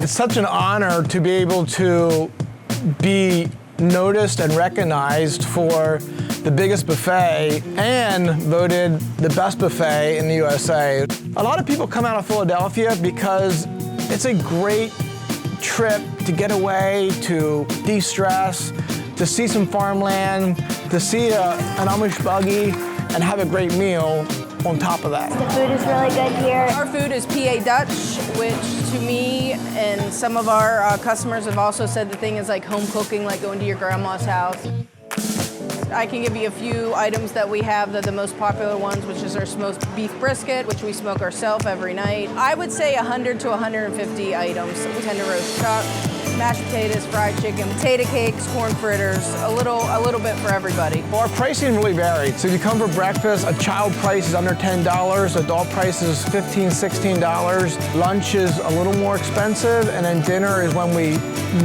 It's such an honor to be able to be noticed and recognized for the biggest buffet and voted the best buffet in the USA. A lot of people come out of Philadelphia because it's a great trip to get away, to de-stress, to see some farmland, to see an Amish buggy, and have a great meal on top of that. The food is really good here. Our food is PA Dutch, which to me and some of our customers have also said the thing is like home cooking, like going to your grandma's house. I can give you a few items that we have. They're the most popular ones, which is our smoked beef brisket, which we smoke ourselves every night. I would say 100 to 150 items. Tender roast chuck, mashed potatoes, fried chicken, potato cakes, corn fritters, a little bit for everybody. Well, our pricing really varied. So if you come for breakfast, a child price is under $10, adult price is $15, $16. Lunch is a little more expensive, and then dinner is when we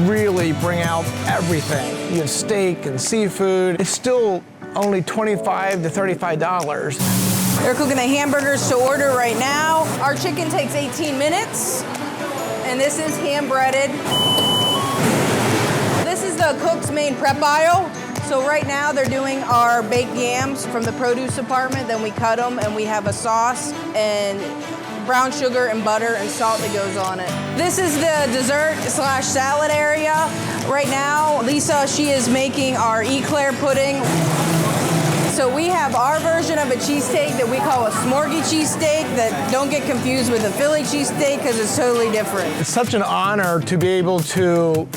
really bring out everything. You have steak and seafood. It's still only $25 to $35. They're cooking the hamburgers to order right now. Our chicken takes 18 minutes, and this is hand breaded. This is the cook's main prep aisle. So right now they're doing our baked yams from the produce department, then we cut them and we have a sauce and brown sugar and butter and salt that goes on it. This is the dessert / salad area. Right now, Lisa, she is making our eclair pudding. So we have our version of a cheesesteak that we call a smorgy cheesesteak that don't get confused with a Philly cheesesteak because it's totally different. It's such an honor to be able to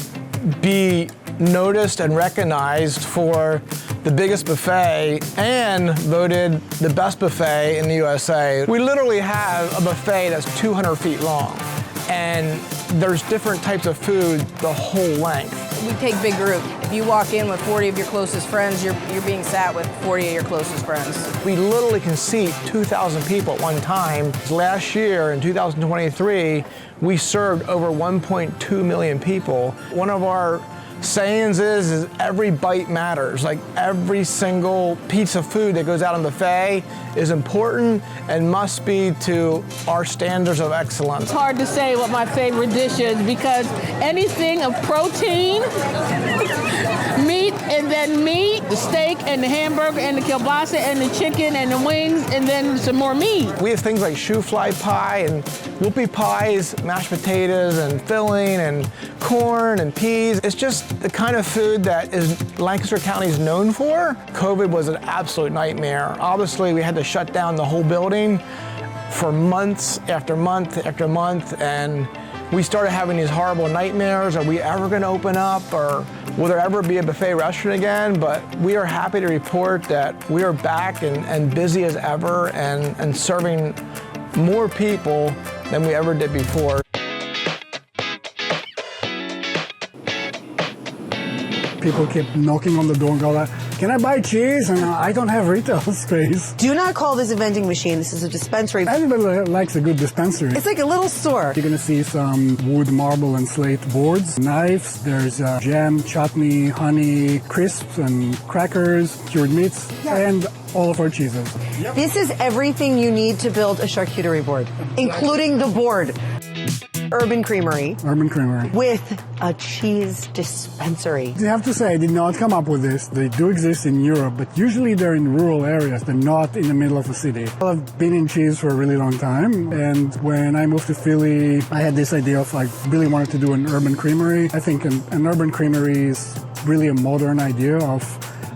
be noticed and recognized for the biggest buffet and voted the best buffet in the USA. We literally have a buffet that's 200 feet long, and there's different types of food the whole length. We take big group. If you walk in with 40 of your closest friends, you're being sat with 40 of your closest friends. We literally can seat 2,000 people at one time. Last year, in 2023, we served over 1.2 million people. One of our sayings is every bite matters. Like every single piece of food that goes out on the buffet is important and must be to our standards of excellence. It's hard to say what my favorite dish is because anything of protein, meat and then meat, the steak and the hamburger and the kielbasa and the chicken and the wings and then some more meat. We have things like shoe fly pie and whoopie pies, mashed potatoes and filling and corn and peas. It's just the kind of food that Lancaster County is known for. COVID was an absolute nightmare. Obviously, we had to shut down the whole building for months after month after month, and we started having these horrible nightmares. Are we ever going to open up, or will there ever be a buffet restaurant again? But we are happy to report that we are back and busy as ever and serving more people than we ever did before. People keep knocking on the door and go like, can I buy cheese? And I don't have retail space. Do not call this a vending machine. This is a dispensary. Everybody likes a good dispensary. It's like a little store. You're going to see some wood, marble, and slate boards, knives. There's jam, chutney, honey, crisps and crackers, cured meats, and all of our cheeses. Yep. This is everything you need to build a charcuterie board, including the board. Urban Creamery. Urban Creamery. With a cheese dispensary. I have to say, I did not come up with this. They do exist in Europe, but usually they're in rural areas. They're not in the middle of a city. I've been in cheese for a really long time, and when I moved to Philly, I had this idea of really wanted to do an urban creamery. I think an urban creamery is really a modern idea of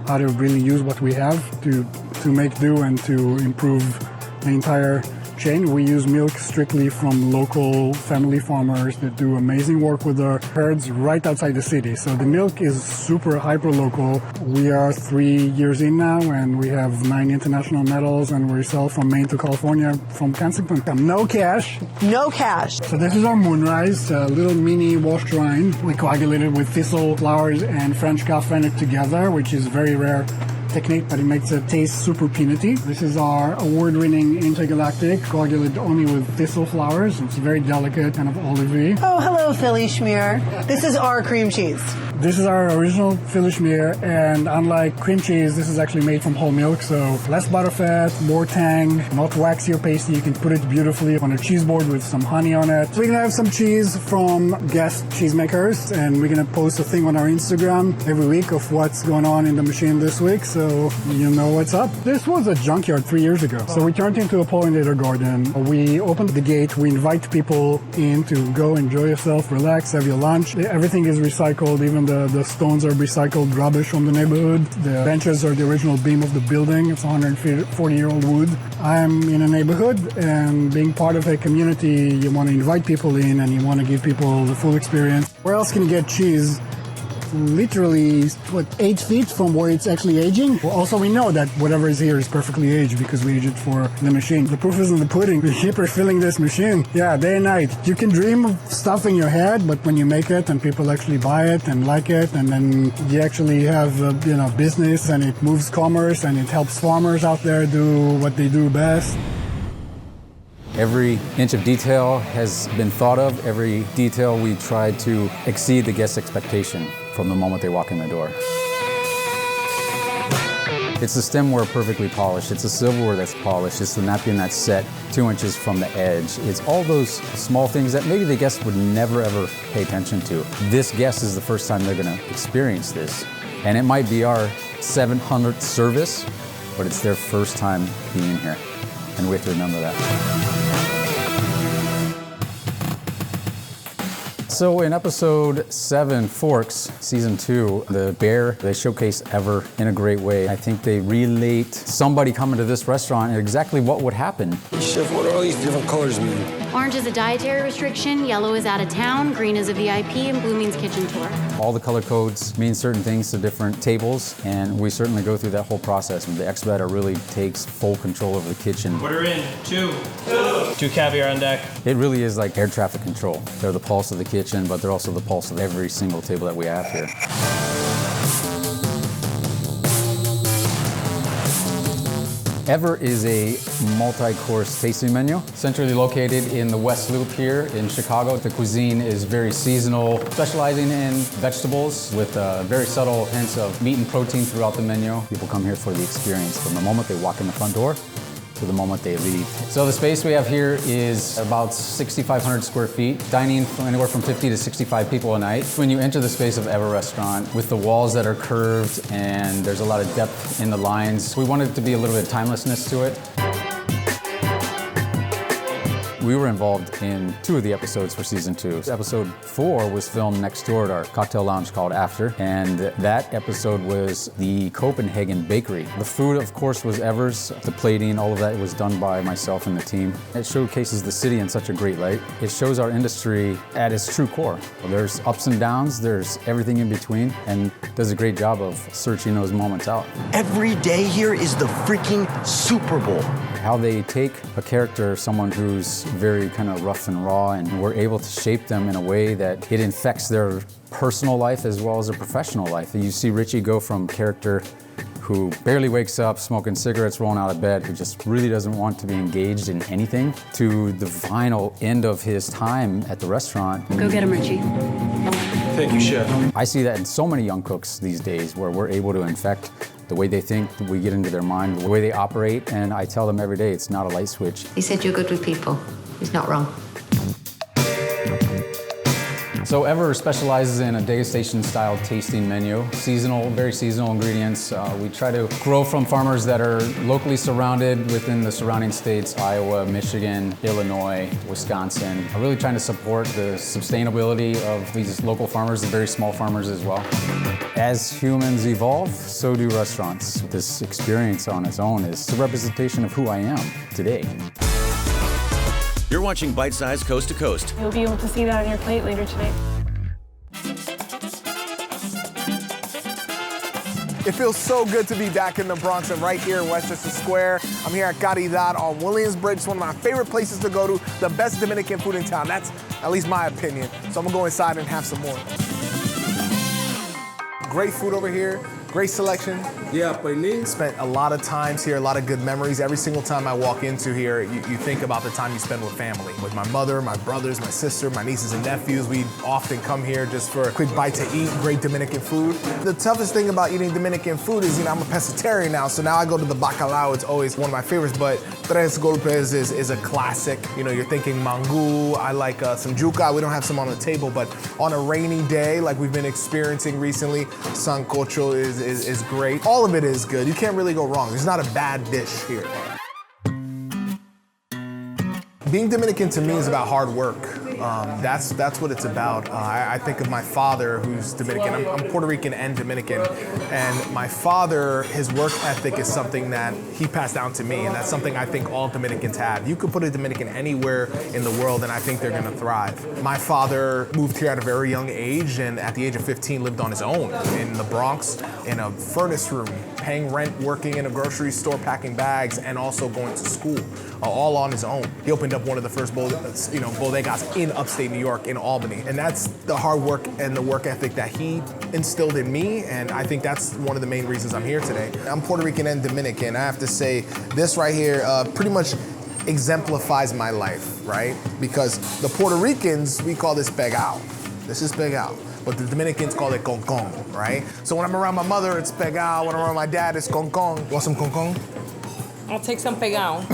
how to really use what we have to make do and to improve the entire chain. We use milk strictly from local family farmers that do amazing work with their herds right outside the city. So the milk is super hyper local. We are 3 years in now and we have 9 international medals and we sell from Maine to California from Kensington. No cash. No cash. So this is our moonrise, a little mini washed rind. We coagulated with thistle flowers and French calf fennec together, which is very rare technique, but it makes it taste super peanutty. This is our award-winning intergalactic, coagulated only with thistle flowers. It's very delicate, kind of olivey. Oh, hello, Philly schmear. This is our cream cheese. This is our original Philly schmear, and unlike cream cheese, this is actually made from whole milk, so less butterfat, more tang, not waxy or pasty. You can put it beautifully on a cheese board with some honey on it. We're gonna have some cheese from guest cheesemakers, and we're gonna post a thing on our Instagram every week of what's going on in the machine this week, so you know what's up. This was a junkyard 3 years ago, so we turned into a pollinator garden. We opened the gate, we invite people in to go enjoy yourself, relax, have your lunch. Everything is recycled, even the stones are recycled rubbish from the neighborhood. The benches are the original beam of the building. It's 140-year-old wood. I'm in a neighborhood, and being part of a community, you want to invite people in and you want to give people the full experience. Where else can you get cheese? Literally, 8 feet from where it's actually aging. Well, also, we know that whatever is here is perfectly aged because we age it for the machine. The proof is in the pudding. We keep refilling this machine. Yeah, day and night. You can dream of stuff in your head, but when you make it and people actually buy it and like it, and then you actually have business, and it moves commerce, and it helps farmers out there do what they do best. Every inch of detail has been thought of. Every detail we try to exceed the guest's expectation from the moment they walk in the door. It's the stemware perfectly polished. It's the silverware that's polished. It's the napkin that's set 2 inches from the edge. It's all those small things that maybe the guest would never ever pay attention to. This guest is the first time they're gonna experience this. And it might be our 700th service, but it's their first time being here. And we have to remember that. So in episode 7, Forks, season 2, the bear, they showcase Ever in a great way. I think they relate somebody coming to this restaurant and exactly what would happen. Chef, what do all these different colors mean? Orange is a dietary restriction, yellow is out of town, green is a VIP, and blue means kitchen tour. All the color codes mean certain things to different tables, and we certainly go through that whole process. The expediter really takes full control over the kitchen. Order in, two caviar on deck. It really is like air traffic control. They're the pulse of the kitchen, but they're also the pulse of every single table that we have here. Ever is a multi-course tasting menu, centrally located in the West Loop here in Chicago. The cuisine is very seasonal, specializing in vegetables with very subtle hints of meat and protein throughout the menu. People come here for the experience from the moment they walk in the front door to the moment they leave. So the space we have here is about 6,500 square feet, dining from anywhere from 50 to 65 people a night. When you enter the space of Ever Restaurant, with the walls that are curved and there's a lot of depth in the lines, we wanted it to be a little bit of timelessness to it. We were involved in 2 of the episodes for season 2. Episode 4 was filmed next door at our cocktail lounge called After, and that episode was the Copenhagen Bakery. The food, of course, was Ever's. The plating, all of that was done by myself and the team. It showcases the city in such a great light. It shows our industry at its true core. There's ups and downs, there's everything in between, and does a great job of searching those moments out. Every day here is the freaking Super Bowl. How they take a character, someone who's very kind of rough and raw, and we're able to shape them in a way that it infects their personal life as well as their professional life. You see Richie go from character who barely wakes up, smoking cigarettes, rolling out of bed, who just really doesn't want to be engaged in anything, to the final end of his time at the restaurant. Go get him, Richie. Thank you, Chef. I see that in so many young cooks these days, where we're able to infect the way they think, we get into their mind, the way they operate, and I tell them every day it's not a light switch. He said you're good with people. He's not wrong. So Ever specializes in a degustation-style tasting menu, seasonal, very seasonal ingredients. We try to grow from farmers that are locally surrounded within the surrounding states, Iowa, Michigan, Illinois, Wisconsin. I'm really trying to support the sustainability of these local farmers, the very small farmers as well. As humans evolve, so do restaurants. This experience on its own is a representation of who I am today. You're watching Bite Size Coast to Coast. You'll be able to see that on your plate later today. It feels so good to be back in the Bronx and right here in Westchester Square. I'm here at Kidad on Williamsbridge. It's one of my favorite places to go to, the best Dominican food in town. That's at least my opinion. So I'm gonna go inside and have some more. Great food over here, Great selection. Yeah, pernil. Spent a lot of times here, a lot of good memories. Every single time I walk into here, you think about the time you spend with family. With my mother, my brothers, my sister, my nieces and nephews. We often come here just for a quick bite to eat great Dominican food. The toughest thing about eating Dominican food is, I'm a pescatarian now, so now I go to the bacalao. It's always one of my favorites, but tres golpes is a classic. You're thinking mango. I like some yuca. We don't have some on the table, but on a rainy day, like we've been experiencing recently, sancocho is great. All of it is good. You can't really go wrong. There's not a bad dish here. Being Dominican to me is about hard work. That's what it's about. I think of my father, who's Dominican. I'm Puerto Rican and Dominican, and my father, his work ethic is something that he passed down to me, and that's something I think all Dominicans have. You could put a Dominican anywhere in the world, and I think they're gonna thrive. My father moved here at a very young age, and at the age of 15 lived on his own in the Bronx, in a furnace room, paying rent, working in a grocery store, packing bags, and also going to school, all on his own. He opened up one of the first bodegas in upstate New York, in Albany. And that's the hard work and the work ethic that he instilled in me, and I think that's one of the main reasons I'm here today. I'm Puerto Rican and Dominican. I have to say, this right here pretty much exemplifies my life, right? Because the Puerto Ricans, we call this pegao. This is pegao. But the Dominicans call it concon, right? So when I'm around my mother, it's pegao. When I'm around my dad, it's concon. Want some concon? I'll take some pegao.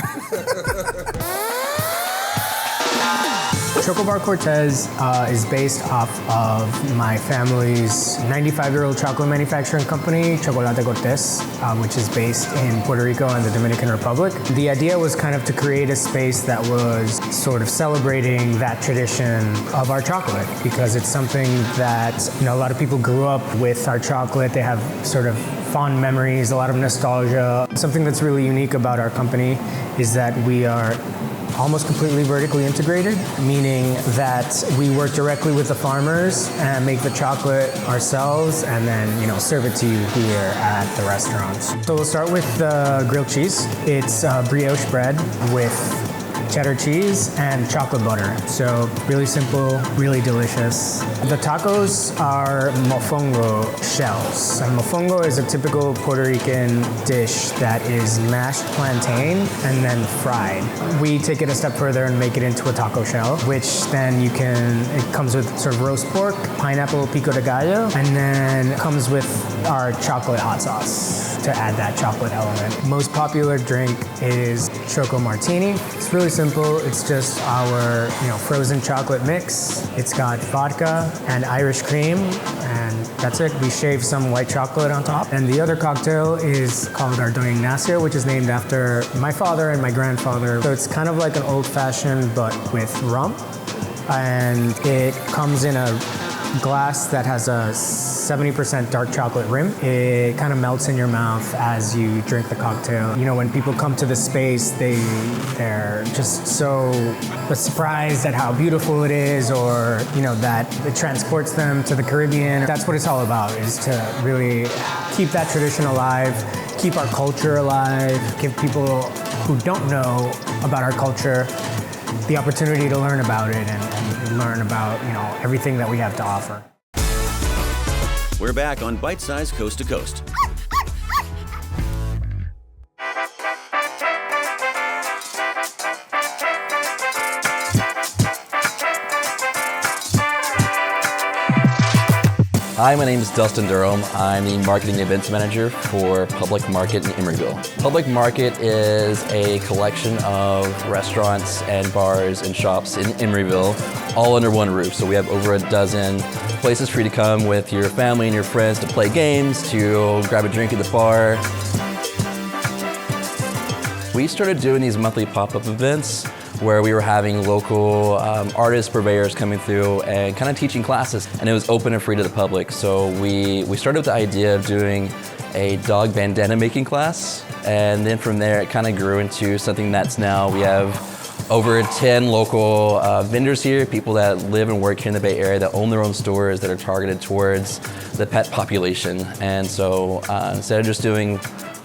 Chocobar Cortez is based off of my family's 95-year-old chocolate manufacturing company, Chocolate Cortez, which is based in Puerto Rico and the Dominican Republic. The idea was kind of to create a space that was sort of celebrating that tradition of our chocolate, because it's something that, a lot of people grew up with our chocolate. They have sort of fond memories, a lot of nostalgia. Something that's really unique about our company is that we are almost completely vertically integrated, meaning that we work directly with the farmers and make the chocolate ourselves, and then serve it to you here at the restaurants. So we'll start with the grilled cheese. It's brioche bread with cheddar cheese and chocolate butter. So really simple, really delicious. The tacos are mofongo shells. And mofongo is a typical Puerto Rican dish that is mashed plantain and then fried. We take it a step further and make it into a taco shell, which then it comes with sort of roast pork, pineapple pico de gallo, and then comes with our chocolate hot sauce to add that chocolate element. Most popular drink is Choco Martini. It's really simple. It's just our frozen chocolate mix. It's got vodka and Irish cream, and that's it. We shave some white chocolate on top. And the other cocktail is called our Don Ignacio, which is named after my father and my grandfather. So it's kind of like an old-fashioned, but with rum. And it comes in a glass that has a 70% dark chocolate rim. It kind of melts in your mouth as you drink the cocktail. When people come to the space, they're just so surprised at how beautiful it is, or that it transports them to the Caribbean. That's what it's all about, is to really keep that tradition alive, keep our culture alive, give people who don't know about our culture the opportunity to learn about it and learn about everything that we have to offer. We're back on Bite Size Coast to Coast. Hi, my name is Dustin Durham. I'm the Marketing Events Manager for Public Market in Emeryville. Public Market is a collection of restaurants and bars and shops in Emeryville, all under one roof. So we have over a dozen places for you to come with your family and your friends to play games, to grab a drink at the bar. We started doing these monthly pop-up events where we were having local artists, purveyors coming through and kind of teaching classes, and it was open and free to the public. So we started with the idea of doing a dog bandana making class, and then from there it kind of grew into something that's now, we have over 10 local vendors here, people that live and work here in the Bay Area that own their own stores that are targeted towards the pet population. And so instead of just doing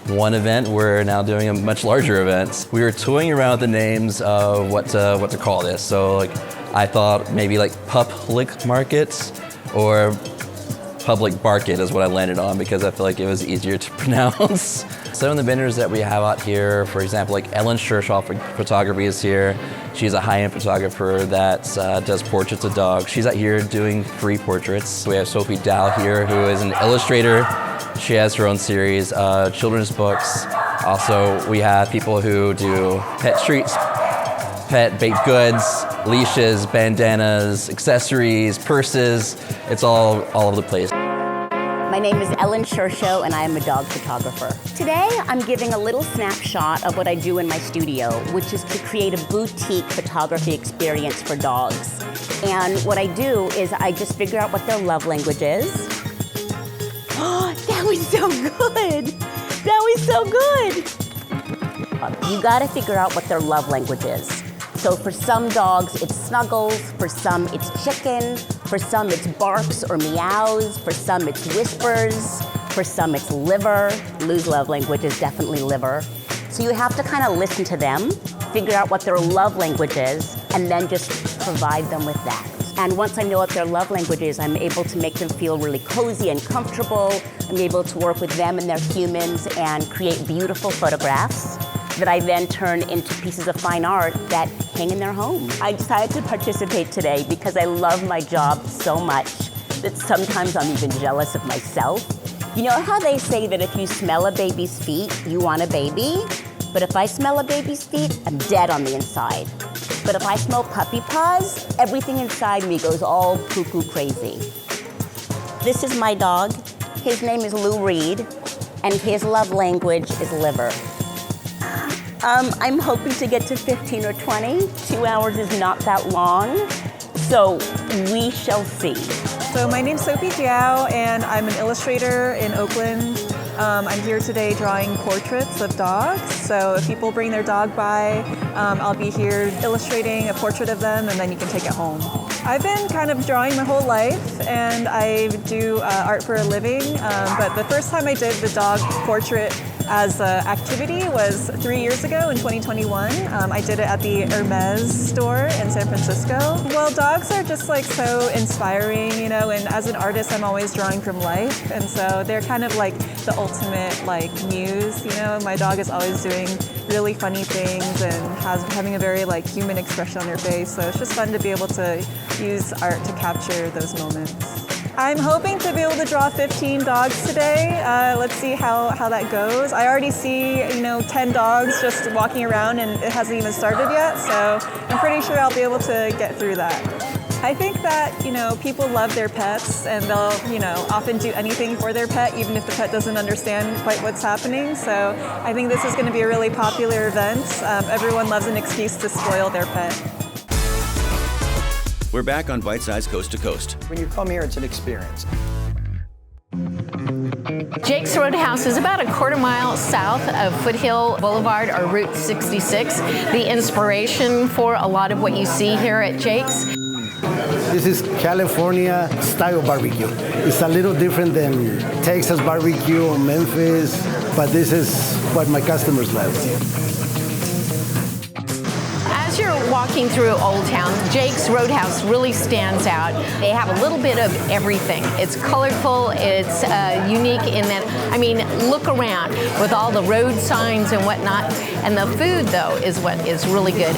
one event, we're now doing a much larger event. We were toying around with the names of what to call this. So I thought maybe like public markets or Public Market is what I landed on because I feel like it was easier to pronounce. Some of the vendors that we have out here, for example, like Ellen Shershaw Photography is here. She's a high-end photographer that does portraits of dogs. She's out here doing free portraits. We have Sophie Dow here, who is an illustrator. She has her own series, children's books. Also, we have people who do pet treats, pet baked goods, leashes, bandanas, accessories, purses. It's all over the place. My name is Ellen Shershaw, and I am a dog photographer. Today, I'm giving a little snapshot of what I do in my studio, which is to create a boutique photography experience for dogs. And what I do is I just figure out what their love language is. Oh, that was so good! That was so good! You gotta figure out what their love language is. So for some dogs, it's snuggles, for some it's chicken, for some it's barks or meows, for some it's whispers, for some it's liver. Lou's love language is definitely liver. So you have to kind of listen to them, figure out what their love language is, and then just provide them with that. And once I know what their love language is, I'm able to make them feel really cozy and comfortable. I'm able to work with them and their humans and create beautiful photographs that I then turn into pieces of fine art that hang in their home. I decided to participate today because I love my job so much that sometimes I'm even jealous of myself. You know how they say that if you smell a baby's feet, you want a baby? But if I smell a baby's feet, I'm dead on the inside. But if I smell puppy paws, everything inside me goes all cuckoo crazy. This is my dog. His name is Lou Reed, and his love language is liver. I'm hoping to get to 15 or 20. 2 hours is not that long, so we shall see. So my name's Sophie Jiao, and I'm an illustrator in Oakland. I'm here today drawing portraits of dogs. So if people bring their dog by, I'll be here illustrating a portrait of them, and then you can take it home. I've been kind of drawing my whole life, and I do art for a living. But the first time I did the dog portrait as an activity was 3 years ago in 2021. I did it at the Hermes store in San Francisco. Well, dogs are just like so inspiring, you know, and as an artist, I'm always drawing from life. And so they're kind of like the ultimate like muse, you know. My dog is always doing really funny things and having a very like human expression on their face. So it's just fun to be able to use art to capture those moments. I'm hoping to be able to draw 15 dogs today. Let's see how that goes. I already see, 10 dogs just walking around and it hasn't even started yet, so I'm pretty sure I'll be able to get through that. I think that, people love their pets and they'll, often do anything for their pet, even if the pet doesn't understand quite what's happening. So I think this is going to be a really popular event. Everyone loves an excuse to spoil their pet. We're back on Bite Size Coast to Coast. When you come here, it's an experience. Jake's Roadhouse is about a quarter mile south of Foothill Boulevard or Route 66. The inspiration for a lot of what you see here at Jake's. This is California style barbecue. It's a little different than Texas barbecue or Memphis, but this is what my customers love. As you're walking through Old Town, Jake's Roadhouse really stands out. They have a little bit of everything. It's colorful, it's unique in that, look around with all the road signs and whatnot. And the food, though, is what is really good.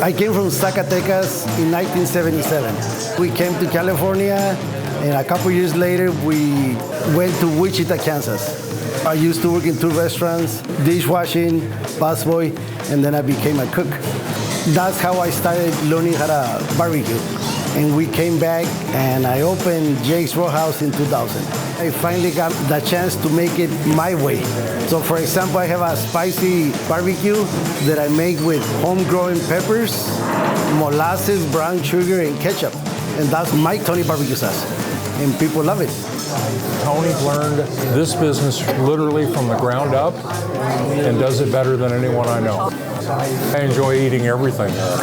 I came from Zacatecas in 1977. We came to California, and a couple years later, we went to Wichita, Kansas. I used to work in 2 restaurants, dishwashing, busboy, and then I became a cook. That's how I started learning how to barbecue. And we came back and I opened Jake's Roadhouse in 2000. I finally got the chance to make it my way. So for example, I have a spicy barbecue that I make with homegrown peppers, molasses, brown sugar, and ketchup. And that's my Tony barbecue sauce. And people love it. Tony learned this business literally from the ground up and does it better than anyone I know. I enjoy eating everything there.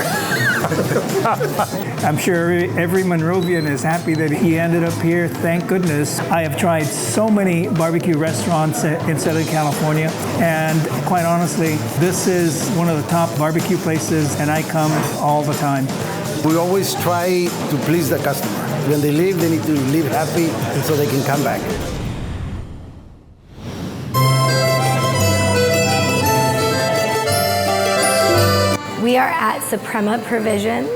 I'm sure every Monrovian is happy that he ended up here. Thank goodness. I have tried so many barbecue restaurants in Southern California, and quite honestly, this is one of the top barbecue places, and I come all the time. We always try to please the customer. When they leave, they need to leave happy and so they can come back. We are at Suprema Provisions.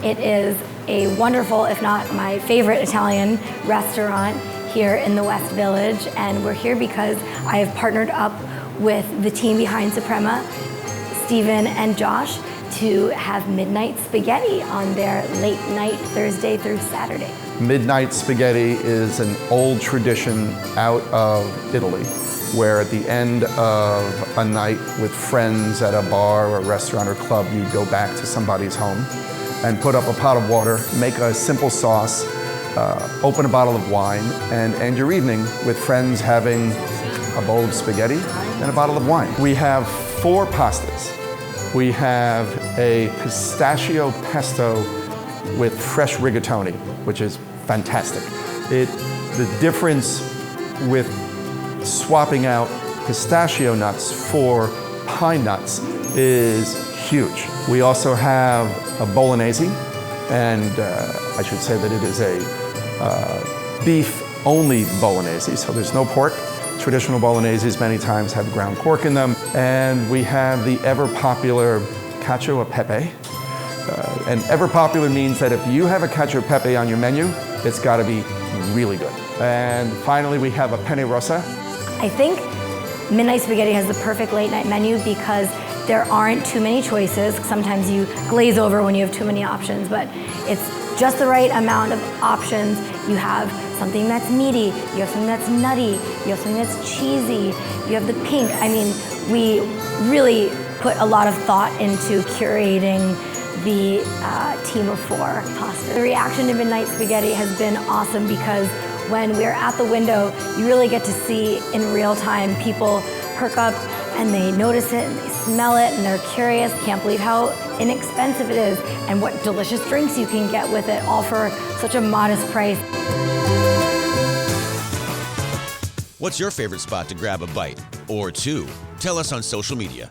It is a wonderful, if not my favorite Italian restaurant here in the West Village, and we're here because I have partnered up with the team behind Suprema, Stephen and Josh, to have midnight spaghetti on their late night Thursday through Saturday. Midnight spaghetti is an old tradition out of Italy, where at the end of a night with friends at a bar or restaurant or club, you go back to somebody's home and put up a pot of water, make a simple sauce, open a bottle of wine, and end your evening with friends having a bowl of spaghetti and a bottle of wine. We have 4 pastas. We have a pistachio pesto with fresh rigatoni, which is fantastic. The difference with swapping out pistachio nuts for pine nuts is huge. We also have a bolognese, and I should say that it is a beef-only bolognese, so there's no pork. Traditional bologneses many times have ground pork in them. And we have the ever-popular cacio e pepe. And ever-popular means that if you have a cacio e pepe on your menu, it's gotta be really good. And finally, we have a penne rosa. I think midnight spaghetti has the perfect late night menu because there aren't too many choices. Sometimes you glaze over when you have too many options, but it's just the right amount of options. You have something that's meaty, you have something that's nutty, you have something that's cheesy, you have the pink. I mean, we really put a lot of thought into curating the team of 4 pasta. The reaction to midnight spaghetti has been awesome because when we're at the window, you really get to see in real time people perk up and they notice it and they smell it and they're curious. Can't believe how inexpensive it is and what delicious drinks you can get with it, all for such a modest price. What's your favorite spot to grab a bite or 2? Tell us on social media.